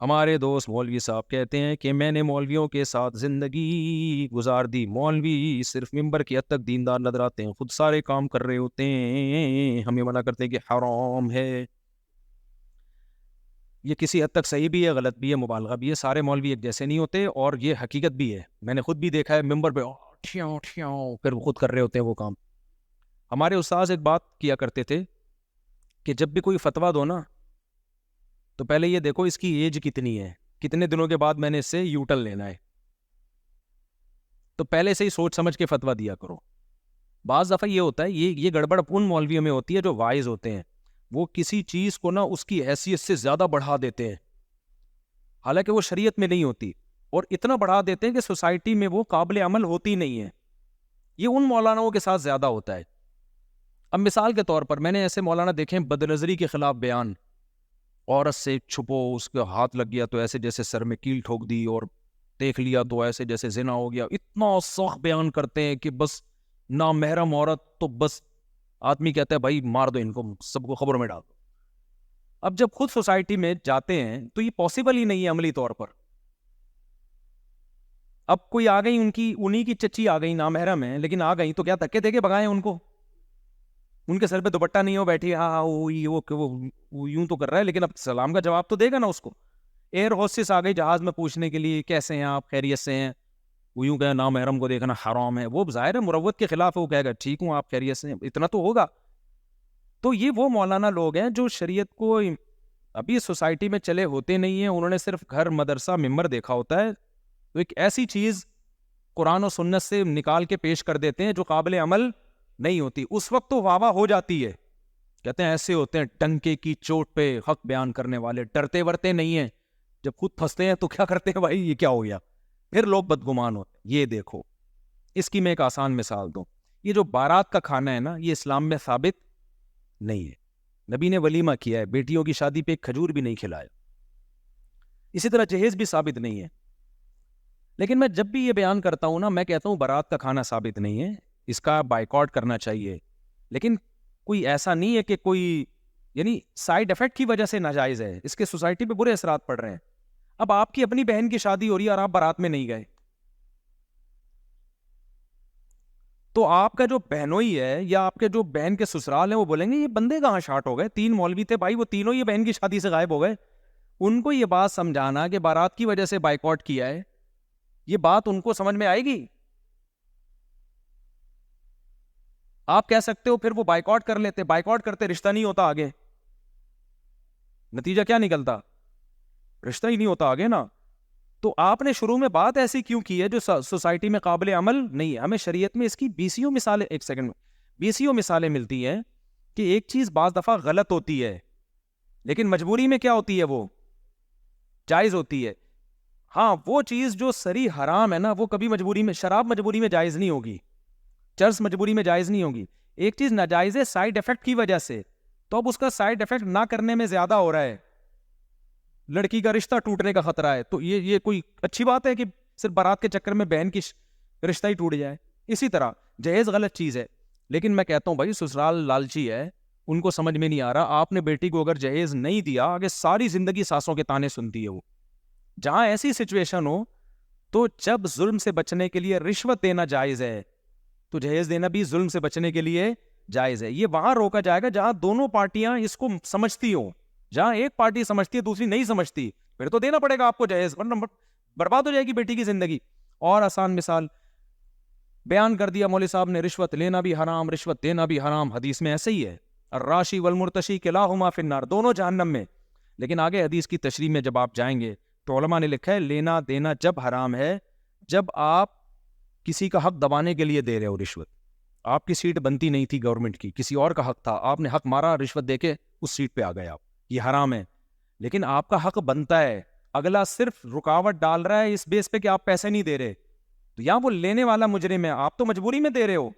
ہمارے دوست مولوی صاحب کہتے ہیں کہ میں نے مولویوں کے ساتھ زندگی گزار دی، مولوی صرف ممبر کی حد تک دیندار نظر آتے ہیں، خود سارے کام کر رہے ہوتے ہیں، ہمیں منع کرتے ہیں کہ حرام ہے۔ یہ کسی حد تک صحیح بھی ہے، غلط بھی ہے، مبالغہ بھی ہے، سارے مولوی ایک جیسے نہیں ہوتے، اور یہ حقیقت بھی ہے، میں نے خود بھی دیکھا ہے ممبر پہ ٹھیاؤ ٹھیاؤ پھر خود کر رہے ہوتے ہیں وہ کام۔ ہمارے استاذ ایک بات کیا کرتے تھے کہ جب بھی کوئی فتویٰ دو نا تو پہلے یہ دیکھو اس کی ایج کتنی ہے، کتنے دنوں کے بعد میں نے اس سے یوٹل لینا ہے، تو پہلے سے ہی سوچ سمجھ کے فتویٰ دیا کرو۔ بعض دفعہ یہ ہوتا ہے، یہ گڑبڑ ان مولویوں میں ہوتی ہے جو وائز ہوتے ہیں، وہ کسی چیز کو نا اس کی حیثیت سے زیادہ بڑھا دیتے ہیں، حالانکہ وہ شریعت میں نہیں ہوتی، اور اتنا بڑھا دیتے ہیں کہ سوسائٹی میں وہ قابل عمل ہوتی نہیں ہے۔ یہ ان مولاناؤں کے ساتھ زیادہ ہوتا ہے۔ اب مثال کے طور پر میں نے ایسے مولانا دیکھے ہیں بدنظری کے خلاف بیان، عورت سے چھپو، اس کے ہاتھ لگ گیا تو ایسے جیسے سر میں کیل ٹھوک دی، اور دیکھ لیا تو ایسے جیسے زنا ہو گیا، اتنا سخت بیان کرتے ہیں کہ بس نامحرم عورت تو بس آدمی کہتا ہے بھائی مار دو ان کو، سب کو خبروں میں ڈال دو۔ اب جب خود سوسائٹی میں جاتے ہیں تو یہ پاسبل ہی نہیں ہے عملی طور پر۔ اب کوئی آ گئی انہی کی چچی آ گئی، نامحرم ہے لیکن آ گئی، تو کیا دھکے دے کے بگائیں ان کو؟ ان کے سر پہ دوپٹہ نہیں ہو، بیٹھی وہ یوں تو کر رہا ہے، لیکن اب سلام کا جواب تو دے گا نا اس کو۔ ایئر ہوسٹس آ گئی جہاز میں پوچھنے کے لیے کیسے ہیں آپ، خیریت سے ہیں؟ وہ یوں کہے نامحرم کو دیکھنا حرام ہے، وہ ظاہر ہے مروت کے خلاف ہے، وہ کہے گا ٹھیک ہوں آپ خیریت سے ہیں، اتنا تو ہوگا۔ تو یہ وہ مولانا لوگ ہیں جو شریعت کو ابھی سوسائٹی میں چلے ہوتے نہیں ہیں، انہوں نے صرف گھر مدرسہ ممبر دیکھا ہوتا ہے، تو ایک ایسی چیز قرآن و سنت سے نکال کے پیش کر دیتے ہیں جو قابل عمل نہیں ہوتی۔ اس وقت تو واہ واہ ہو جاتی ہے، کہتے ہیں ایسے ہوتے ہیں ٹنکے کی چوٹ پہ حق بیان کرنے والے، ڈرتے ورتے نہیں ہیں، جب خود پھنستے ہیں تو کیا کرتے ہیں بھائی یہ کیا ہو گیا، پھر لوگ بدگمان ہوتے ہیں۔ یہ دیکھو، اس کی میں ایک آسان مثال دوں، یہ جو بارات کا کھانا ہے نا، یہ اسلام میں ثابت نہیں ہے، نبی نے ولیمہ کیا ہے، بیٹیوں کی شادی پہ ایک کھجور بھی نہیں کھلایا، اسی طرح جہیز بھی ثابت نہیں ہے۔ لیکن میں جب بھی یہ بیان کرتا ہوں نا، میں کہتا ہوں بارات کا کھانا ثابت نہیں ہے، اس کا بائیکاٹ کرنا چاہیے، لیکن کوئی ایسا نہیں ہے کہ کوئی یعنی سائیڈ افیکٹ کی وجہ سے ناجائز ہے، اس کے سوسائٹی پہ برے اثرات پڑ رہے ہیں۔ اب آپ کی اپنی بہن کی شادی ہو رہی ہے اور آپ بارات میں نہیں گئے، تو آپ کا جو بہنوئی ہے یا آپ کے جو بہن کے سسرال ہیں وہ بولیں گے یہ بندے کہاں شارٹ ہو گئے، 3 مولوی تھے بھائی، وہ تینوں یہ بہن کی شادی سے غائب ہو گئے۔ ان کو یہ بات سمجھانا کہ بارات کی وجہ سے بائیکاٹ کیا ہے، یہ بات ان کو سمجھ میں آئے گی؟ آپ کہہ سکتے ہو پھر وہ بائیکاٹ کر لیتے، بائیکاٹ کرتے رشتہ نہیں ہوتا آگے، نتیجہ کیا نکلتا؟ رشتہ ہی نہیں ہوتا آگے نا۔ تو آپ نے شروع میں بات ایسی کیوں کی ہے جو سوسائٹی میں قابل عمل نہیں ہے؟ ہمیں شریعت میں اس کی بیسیوں مثالیں، ایک سیکنڈ میں بیسیوں مثالیں ملتی ہیں کہ ایک چیز بعض دفعہ غلط ہوتی ہے لیکن مجبوری میں کیا ہوتی ہے، وہ جائز ہوتی ہے۔ ہاں وہ چیز جو سری حرام ہے نا، وہ کبھی مجبوری میں، شراب مجبوری میں جائز نہیں ہوگی، چرس مجبوری میں جائز نہیں ہوگی۔ ایک چیز ناجائز ہے سائیڈ افیکٹ کی وجہ سے، تو اب اس کا سائیڈ افیکٹ نہ کرنے میں زیادہ ہو رہا ہے، لڑکی کا رشتہ ٹوٹنے کا خطرہ ہے، تو یہ کوئی اچھی بات ہے کہ صرف بارات کے چکر میں بہن کی رشتہ ہی ٹوٹ جائے؟ اسی طرح جہیز غلط چیز ہے، لیکن میں کہتا ہوں بھائی سسرال لالچی ہے، ان کو سمجھ میں نہیں آ رہا، آپ نے بیٹی کو اگر جہیز نہیں دیا، آگے ساری زندگی ساسوں کے تانے سنتی ہے وہ۔ جہاں ایسی سچویشن ہو تو جب ظلم سے بچنے کے لیے رشوت دینا جائز ہے تو جہیز دینا بھی ظلم سے بچنے کے لیے جائز ہے۔ یہ وہاں روکا جائے گا جہاں دونوں پارٹیاں اس کو سمجھتی ہوں، جہاں ایک پارٹی سمجھتی ہے دوسری نہیں سمجھتی، پھر تو دینا پڑے گا آپ کو جہیز، ورنہ برباد ہو جائے گی بیٹی کی زندگی۔ اور آسان مثال بیان کر دیا مولوی صاحب نے، رشوت لینا بھی حرام، رشوت دینا بھی حرام، حدیث میں ایسے ہی ہے، الراشی والمرتشی کلاہما فی النار، دونوں جہنم میں۔ لیکن آگے حدیث کی تشریح میں جب آپ جائیں گے تو علماء نے لکھا ہے لینا دینا جب حرام ہے جب آپ کسی کا حق دبانے کے لیے دے رہے ہو رشوت، آپ کی سیٹ بنتی نہیں تھی گورنمنٹ کی، کسی اور کا حق تھا، آپ نے حق مارا، رشوت دے کے اس سیٹ پہ آ گئے آپ، یہ حرام ہے۔ لیکن آپ کا حق بنتا ہے، اگلا صرف رکاوٹ ڈال رہا ہے اس بیس پہ کہ آپ پیسے نہیں دے رہے، تو یہاں وہ لینے والا مجرم ہے، آپ تو مجبوری میں دے رہے ہو۔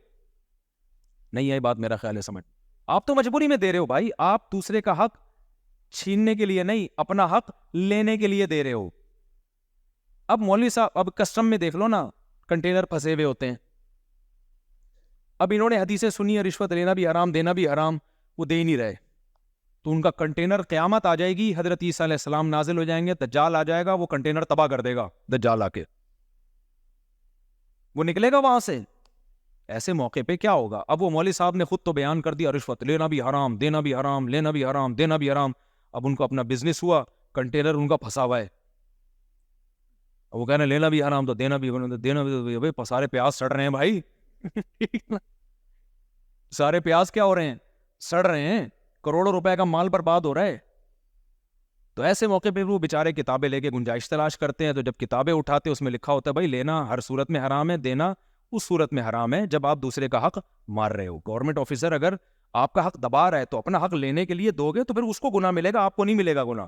نہیں ہے بات، میرا خیال ہے سمجھ، آپ تو مجبوری میں دے رہے ہو بھائی، آپ دوسرے کا حق چھیننے کے لیے نہیں، اپنا حق لینے کے لیے دے رہے ہو۔ اب مولوی صاحب، اب کسٹم میں دیکھ لو نا، کنٹینر پھنسے ہوئے ہوتے ہیں، اب انہوں نے حدیثیں سنی ہے رشوت لینا بھی حرام دینا بھی حرام، وہ دے ہی نہیں رہے، تو ان کا کنٹینر قیامت آ جائے گی, حضرت عیسیٰ علیہ السلام نازل ہو جائیں گے, دجال آ جائے گا, وہ کنٹینر تباہ کر دے گا, دجال آ کے وہ نکلے گا وہاں سے. ایسے موقع پہ کیا ہوگا؟ اب وہ مولوی صاحب نے خود تو بیان کر دیا رشوت لینا بھی حرام, دینا بھی حرام, لینا بھی حرام, دینا بھی حرام. اب ان کو اپنا بزنس ہوا, کنٹینر ان کا پھنسا ہوا ہے, اب وہ کہنا لینا بھی حرام تو دینا بھی, سارے پیاز سڑ رہے ہیں بھائی سارے پیاز کیا ہو رہے ہیں؟ سڑ رہے ہیں, کروڑوں روپے کا مال برباد ہو رہا ہے. تو ایسے موقع پہ وہ بیچارے کتابیں لے کے گنجائش تلاش کرتے ہیں, تو جب کتابیں اٹھاتے اس میں لکھا ہوتا ہے بھائی لینا ہر صورت میں حرام ہے, دینا اس صورت میں حرام ہے جب آپ دوسرے کا حق مار رہے ہو. گورنمنٹ آفیسر اگر آپ کا حق دبا رہا ہے تو اپنا حق لینے کے لیے دو گے تو پھر اس کو گناہ ملے گا, آپ کو نہیں ملے گا گناہ.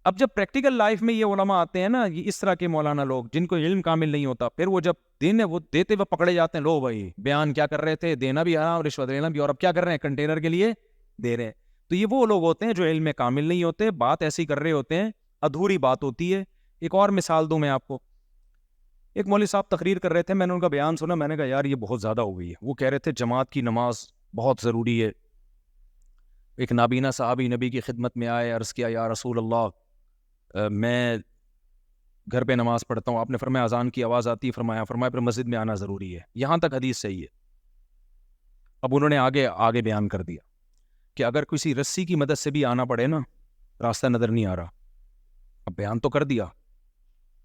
اب جب پریکٹیکل لائف میں یہ علماء آتے ہیں نا, یہ اس طرح کے مولانا لوگ جن کو علم کامل نہیں ہوتا, پھر وہ جب وہ دیتے ہوئے پکڑے جاتے ہیں, لو بھائی بیان کیا کر رہے تھے, دینا بھی حرام, رشوت لینا بھی, اور اب کیا کر رہے ہیں, کنٹینر کے لیے دے رہے ہیں. تو یہ وہ لوگ ہوتے ہیں جو علم میں کامل نہیں ہوتے, بات ایسی کر رہے ہوتے ہیں, ادھوری بات ہوتی ہے. ایک اور مثال دوں میں آپ کو. ایک مولوی صاحب تقریر کر رہے تھے, میں نے ان کا بیان سنا, میں نے کہا یار یہ بہت زیادہ ہو گئی ہے. وہ کہہ رہے تھے جماعت کی نماز بہت ضروری ہے. ایک نابینا صحابی نبی کی خدمت میں آئے, عرض کیا یا رسول اللہ میں گھر پہ نماز پڑھتا ہوں, آپ نے فرمایا اذان کی آواز آتی ہے, فرمایا پھر مسجد میں آنا ضروری ہے. یہاں تک حدیث صحیح ہے. اب انہوں نے آگے بیان کر دیا کہ اگر کسی رسی کی مدد سے بھی آنا پڑے نا, راستہ نظر نہیں آ رہا. اب بیان تو کر دیا,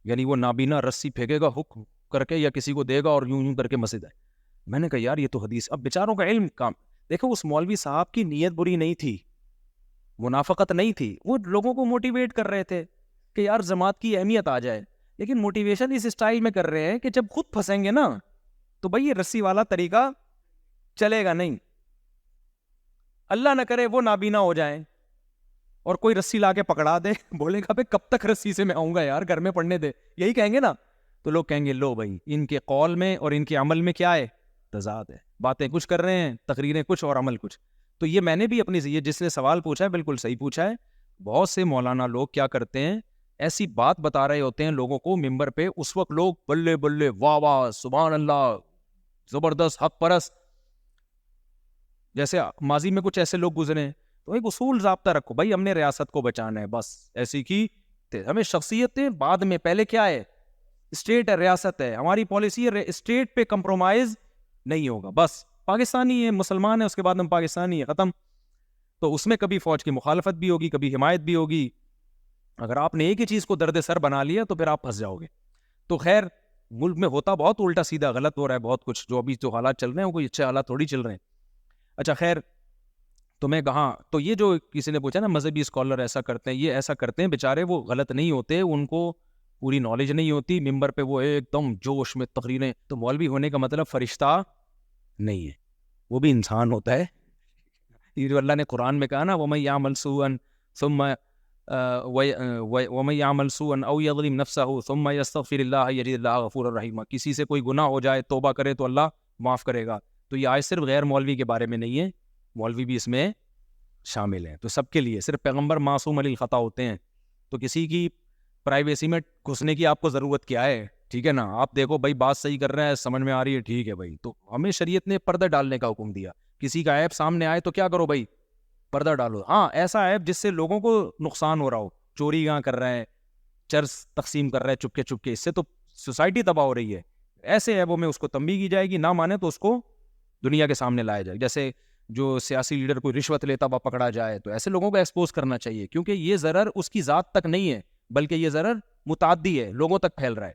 یعنی وہ نابینا رسی پھینکے گا ہک کر کے یا کسی کو دے گا اور یوں کر کے مسجد ہے. میں نے کہا یار یہ تو حدیث. اب بیچاروں کا علم کام دیکھو, اس مولوی صاحب کی نیت بری نہیں تھی, منافقت نہیں تھی, وہ لوگوں کو موٹیویٹ کر رہے تھے کہ یار جماعت کی اہمیت آ جائے. لیکن موٹیویشن اس اسٹائل میں کر رہے ہیں کہ جب خود پھنسیں گے نا تو بھائی یہ رسی والا طریقہ چلے گا نہیں. اللہ نہ کرے وہ نابینا ہو جائیں اور کوئی رسی لا کے پکڑا دے, بولے گا کب تک رسی سے میں آؤں گا یار, گھر میں پڑھنے دے, یہی کہیں گے نا. تو لوگ کہیں گے لو بھائی ان کے قول میں اور ان کے عمل میں کیا ہے, تضاد ہے. باتیں کچھ کر رہے ہیں, تقریریں کچھ اور عمل کچھ. تو یہ میں نے بھی اپنی یہ جس نے سوال پوچھا ہے بالکل صحیح پوچھا ہے. بہت سے مولانا لوگ کیا کرتے ہیں, ایسی بات بتا رہے ہوتے ہیں لوگوں کو ممبر پہ, اس وقت لوگ بلے بلے واہ واہ سبحان اللہ زبردست حق پرست, جیسے ماضی میں کچھ ایسے لوگ گزرے. تو ایک اصول ضابطہ رکھو بھائی, ہم نے ریاست کو بچانا ہے بس, ایسی کی ہمیں شخصیتیں بعد میں, پہلے کیا ہے, اسٹیٹ ہے, ریاست ہے, ہماری پالیسی ہے, اسٹیٹ پہ کمپرومائز نہیں ہوگا, بس پاکستانی ہے, مسلمان ہے, اس کے بعد ہم پاکستانی ہے, ختم. تو اس میں کبھی فوج کی مخالفت بھی ہوگی, کبھی حمایت بھی ہوگی. اگر آپ نے ایک ہی چیز کو درد سر بنا لیا تو پھر آپ پھنس جاؤ گے. تو خیر ملک میں ہوتا بہت الٹا سیدھا غلط ہو رہا ہے بہت کچھ, جو ابھی جو حالات چل رہے ہیں کوئی اچھے حالات تھوڑی چل رہے ہیں. اچھا خیر, تو میں کہاں, تو یہ جو کسی نے پوچھا نا مذہبی اسکالر ایسا کرتے ہیں, یہ ایسا کرتے ہیں بیچارے, وہ غلط نہیں ہوتے, ان کو پوری نالج نہیں ہوتی, ممبر پہ وہ ایک دم جوش میں تقریریں. تو مولوی ہونے کا مطلب فرشتہ نہیں ہے, وہ بھی انسان ہوتا ہے. یہ جو اللہ نے قرآن میں کہا نا, وَمَن يَعْمَلْ سُوءًا ثُمَّ وَمَن يَعْمَلْ سُوءًا أَوْ يَظْلِمْ نَفْسَهُ ثُمَّ يَسْتَغْفِرِ اللَّهَ يَجِدِ اللَّهَ غَفُورًا رَحِيمًا. کسی سے کوئی گناہ ہو جائے, توبہ کرے تو اللہ معاف کرے گا. تو یہ آیت صرف غیر مولوی کے بارے میں نہیں ہے, مولوی بھی اس میں شامل ہیں. تو سب کے لیے, صرف پیغمبر معصوم علی الخطا ہوتے ہیں. تو کسی کی پرائیویسی میں گھسنے کی آپ کو ضرورت کیا ہے, ٹھیک ہے نا, آپ دیکھو بھائی بات صحیح کر رہے ہیں, سمجھ میں آ رہی ہے, ٹھیک ہے بھائی. تو ہمیں شریعت نے پردہ ڈالنے کا حکم دیا. کسی کا عیب سامنے آئے تو کیا کرو بھائی, پردہ ڈالو. ہاں ایسا عیب جس سے لوگوں کو نقصان ہو رہا ہو, چوری کہاں کر رہے ہیں, چرس تقسیم کر رہے ہیں چپکے چپکے, اس سے تو سوسائٹی تباہ ہو رہی ہے. ایسے عیبوں میں اس کو تنبیہ کی جائے گی, نہ مانے تو اس کو دنیا کے سامنے لایا جائے. جیسے جو سیاسی لیڈر کوئی رشوت لیتا ہوا پکڑا جائے تو ایسے لوگوں کو ایکسپوز کرنا چاہیے, کیونکہ یہ ضرر اس کی ذات تک نہیں ہے بلکہ یہ ضرر متعدی ہے, لوگوں تک پھیل رہا ہے.